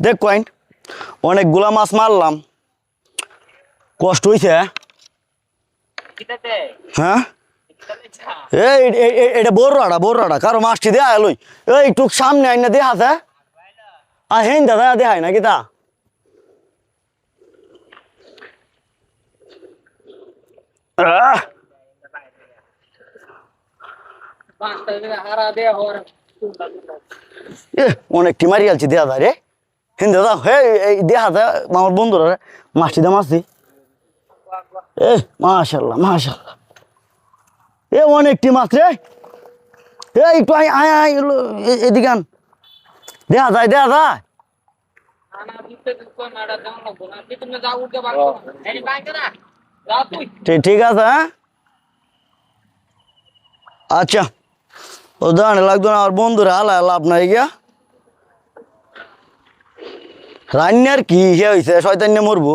দেখ কয়েন অনেকগুলা মাছ মারলাম, কষ্ট হইছে। হ্যাঁ এটা বড়টা কারো মাছটি দেয়া লই এই টুক সামনে আইনা দেখা আছে হেন দাদা দেখায় না কিতা অনেকটি মারি আলছি দেয়া যায় রে হেন দাদা হে দেখা যায় আমার বন্ধুরা মাছটি দা মাছটি মাশাল্লাহ মাশাল্লাহ অনেকটি মাছ রে একটু এদিকে আন দেখা যায় ঠিক আছে হ্যাঁ আচ্ছা ও দাঁড়ানো লাগতো না আমার বন্ধুরা আলা লাভ নাই গিয়া রান্নার কি হয়েছে শয়তান মরবো